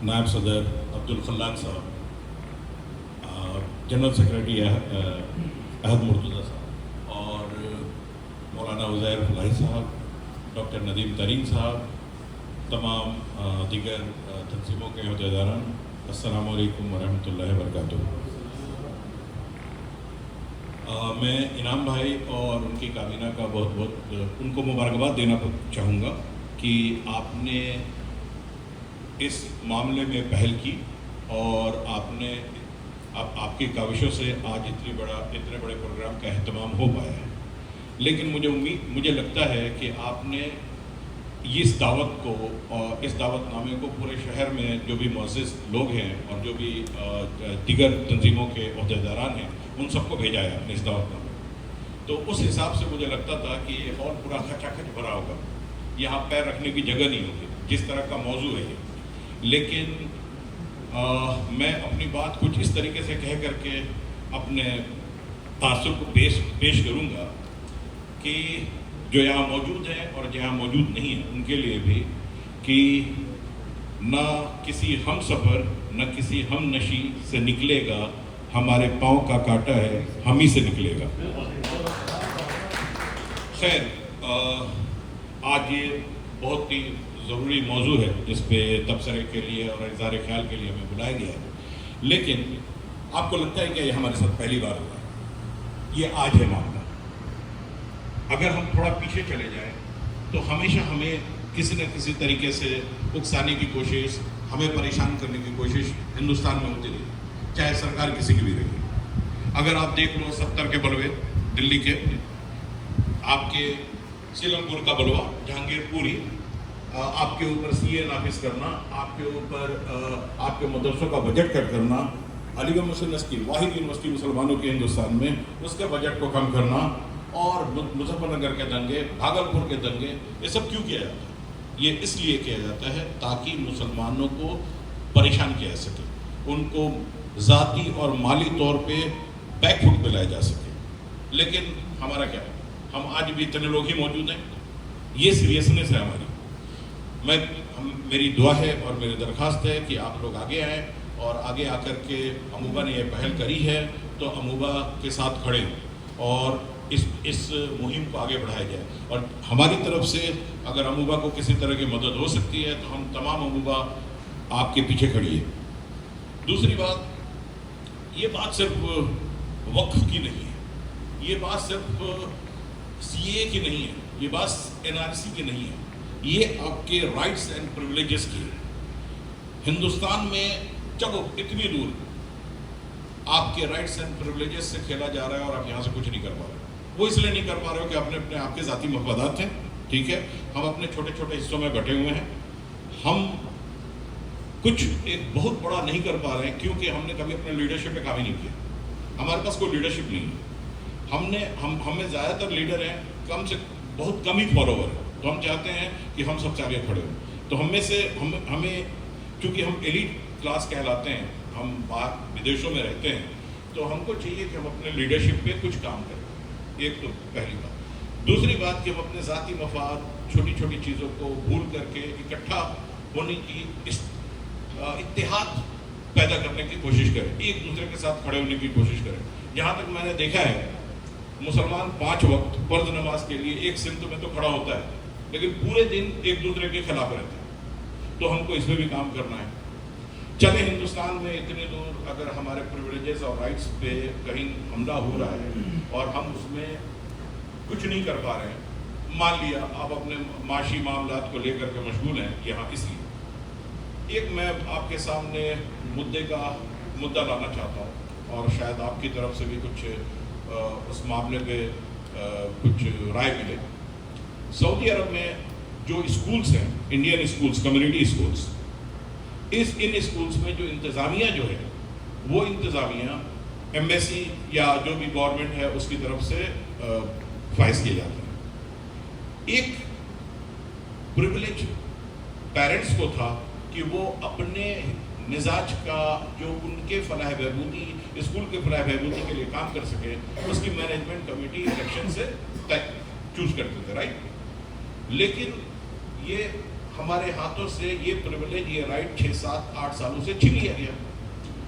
नायब सदर अब्दुल खल्लाक साहब, जनरल सेक्रेटरी अहद मुर्तज़ा साहब और मौलाना उज़ैर फलाही साहब, डॉक्टर नदीम तरीन साहब, तमाम दीगर तंजीमों के अहदेदारान, अस्सलामु अलैकुम वरहमतुल्लाहि वबरकातुहू। मैं इनाम भाई और उनकी काबीना का बहुत बहुत उनको मुबारकबाद देना चाहूँगा कि आपने इस मामले में पहल की और आपने आपकी काविशों से आज इतने बड़े प्रोग्राम का अहतमाम हो पाया है। लेकिन मुझे लगता है कि आपने इस दावत को और इस दावतनामे को पूरे शहर में जो भी मुअज़्ज़िज़ लोग हैं और जो भी दीगर तंजीमों के अहदेदारान हैं उन सबको भेजा है आपने इस दावतनामे। तो उस हिसाब से मुझे लगता था कि ये हॉल पूरा खचाखच भरा होगा, यहाँ पैर रखने की जगह नहीं होगी जिस तरह का मौजू है ये। लेकिन मैं अपनी बात कुछ इस तरीके से कह करके अपने तासुर को पेश करूँगा कि जो यहाँ मौजूद हैं और जो यहाँ मौजूद नहीं हैं उनके लिए भी कि न किसी हम सफ़र न किसी हम नशी से निकलेगा, हमारे पाँव का कांटा है हम ही से निकलेगा। खैर, आज ये बहुत ही ज़रूरी मौजू है जिस पे तबसरे के लिए और इज़हार ख्याल के लिए हमें बुलाया गया है। लेकिन आपको लगता है कि ये हमारे साथ पहली बार हुआ है? ये आज है मामला। अगर हम थोड़ा पीछे चले जाएं तो हमेशा हमें किसी न किसी तरीके से उकसाने की कोशिश, हमें परेशान करने की कोशिश हिंदुस्तान में होती रही, चाहे सरकार किसी की भी रही। अगर आप देख लो 70 के बलवे दिल्ली के, आपके सीलमपुर का बलवा जहांगीरपुरी, आपके ऊपर सीए नाफिज करना, आपके ऊपर आपके मदरसों का बजट कट करना, अलीगढ़ मुस्लिम यूनिवर्सिटी वाहिद यूनिवर्सिटी मुसलमानों के हिंदुस्तान में, उसके बजट को कम करना और मुजफ्फरनगर के दंगे, भागलपुर के दंगे, ये सब क्यों किया जाता है? ये इसलिए किया जाता है ताकि मुसलमानों को परेशान किया जा सके, उनको ज़ाती और माली तौर पे बैकफुट पे लाया जा सके। लेकिन हमारा क्या है, हम आज भी इतने लोग ही मौजूद हैं, ये सीरियसनेस है हमारी। मेरी दुआ है और मेरी दरख्वास्त है कि आप लोग आगे आएँ और आगे आकर के अमूबा ने यह पहल करी है तो अमूबा के साथ खड़े और इस मुहिम को आगे बढ़ाया जाए। और हमारी तरफ से अगर अमूबा को किसी तरह की मदद हो सकती है तो हम तमाम अमूबा आपके पीछे खड़ी है। दूसरी बात, ये बात सिर्फ वक्फ की नहीं है, ये बात सिर्फ सीए की नहीं है, ये बात एनआरसी की नहीं है, ये आपके राइट्स एंड प्रिविलेजेस की है। हिंदुस्तान में चलो इतनी दूर आपके राइट्स एंड प्रिविलेजेस से खेला जा रहा है और आप यहाँ से कुछ नहीं कर पा रहे। वो इसलिए नहीं कर पा रहे हो कि अपने आपके ज़ाती मफादात हैं, ठीक है, हम अपने छोटे छोटे हिस्सों में बटे हुए हैं, हम कुछ एक बहुत बड़ा नहीं कर पा रहे हैं क्योंकि हमने कभी अपने लीडरशिप पे काम ही नहीं किया। हमारे पास कोई लीडरशिप नहीं है। हमें ज़्यादातर लीडर हैं, कम से बहुत कम ही फॉलोवर है, तो हम चाहते हैं कि हम सबसे आगे खड़े हों। तो हमें से हमें क्योंकि हम एलीट क्लास कहलाते हैं, हम बाहर विदेशों में रहते हैं, तो हमको चाहिए कि हम अपने लीडरशिप पे कुछ काम करें। एक तो पहली बात। दूसरी बात कि हम अपने ज़ाती मफाद, छोटी छोटी चीज़ों को भूल करके इकट्ठा होने की इत्तेहाद पैदा करने की कोशिश करें, एक दूसरे के साथ खड़े होने की कोशिश करें। जहाँ तक मैंने देखा है, मुसलमान 5 वक्त फर्ज नमाज के लिए एक सिमत में तो खड़ा होता है, लेकिन पूरे दिन एक दूसरे के खिलाफ रहता है। तो हमको इसमें भी काम करना है। चले हिंदुस्तान में इतनी दूर अगर हमारे प्रिविलेजेस और राइट्स पे कहीं हमला हो रहा है और हम उसमें कुछ नहीं कर पा रहे हैं, मान लिया आप अपने माशी मामलात को लेकर के मशगूल हैं यहाँ, इसलिए एक मैं आपके सामने मुद्दा लाना चाहता हूँ और शायद आपकी तरफ से भी कुछ उस मामले पे कुछ राय मिले। सऊदी अरब में जो स्कूल्स हैं, इंडियन स्कूल्स, कम्युनिटी स्कूल्स, इन स्कूल्स में जो इंतज़ामिया जो है वो इंतज़ामिया एम्बेसी या जो भी गवर्नमेंट है उसकी तरफ से फाइज किए जाते हैं। एक प्रिविलेज पेरेंट्स को था कि वो अपने मिजाज का जो उनके फलाह बहबूदी, स्कूल के फलाह बहबूदी के लिए काम कर सके, उसकी मैनेजमेंट कमेटी इलेक्शन से चूज करते थे, राइट। लेकिन ये ہمارے ہاتھوں سے یہ پریویلیج، یہ رائٹ 6 7 8 سالوں سے چھین لیا گیا،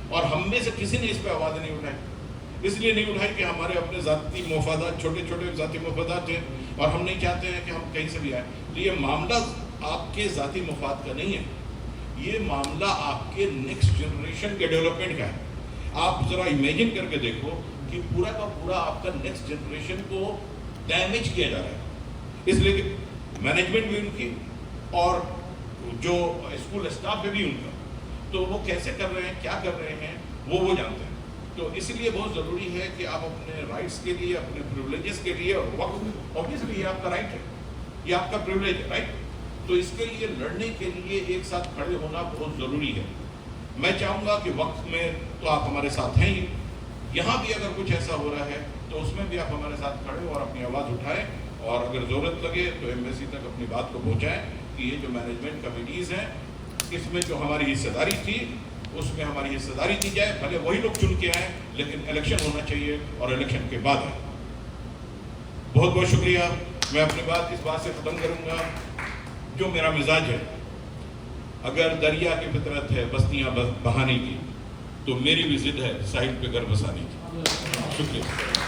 اور ہم میں سے کسی نے اس پہ آواز نہیں اٹھائی۔ اس لیے نہیں اٹھائی کہ ہمارے اپنے ذاتی مفادات، چھوٹے چھوٹے ذاتی مفادات ہیں، اور ہم نہیں چاہتے ہیں کہ ہم کہیں سے بھی آئیں۔ تو یہ معاملہ آپ کے ذاتی مفاد کا نہیں ہے، یہ معاملہ آپ کے نیکسٹ جنریشن کے ڈیولپمنٹ کا ہے۔ آپ ذرا امیجن کر کے دیکھو کہ پورا کا پورا آپ کا نیکسٹ جنریشن کو ڈیمیج کیا جا رہا ہے، اس لیے کہ مینجمنٹ بھی ان کی اور جو اسکول اسٹاف بھی ان کا، تو وہ کیسے کر رہے ہیں، کیا کر رہے ہیں، وہ جانتے ہیں۔ تو اس لیے بہت ضروری ہے کہ آپ اپنے رائٹس کے لیے، اپنے پریولیجز کے لیے، اور وقت اوبیسلی یہ آپ کا رائٹ ہے، یہ آپ کا پریولیج ہے، رائٹ؟ تو اس کے لیے لڑنے کے لیے ایک ساتھ کھڑے ہونا بہت ضروری ہے۔ میں چاہوں گا کہ وقت میں تو آپ ہمارے ساتھ ہیں ہی، یہاں بھی اگر کچھ ایسا ہو رہا ہے تو اس میں بھی آپ ہمارے ساتھ کھڑے اور اپنی آواز اٹھائیں، اور اگر ضرورت لگے تو ایمبیسی تک اپنی بات کو پہنچائیں کہ یہ جو مینجمنٹ کمیٹیز ہیں، اس میں جو ہماری حصہ داری تھی اس میں ہماری حصہ داری دی جائے، بھلے وہی لوگ چن کے آئیں، لیکن الیکشن ہونا چاہیے اور الیکشن کے بعد آئیں۔ بہت بہت شکریہ۔ میں اپنی بات اس بات سے ختم کروں گا، جو میرا مزاج ہے، اگر دریا کی فطرت ہے بستیاں بہانے کی، تو میری بھی ضد ہے ساحل پہ گھر بسانے کی۔ شکریہ۔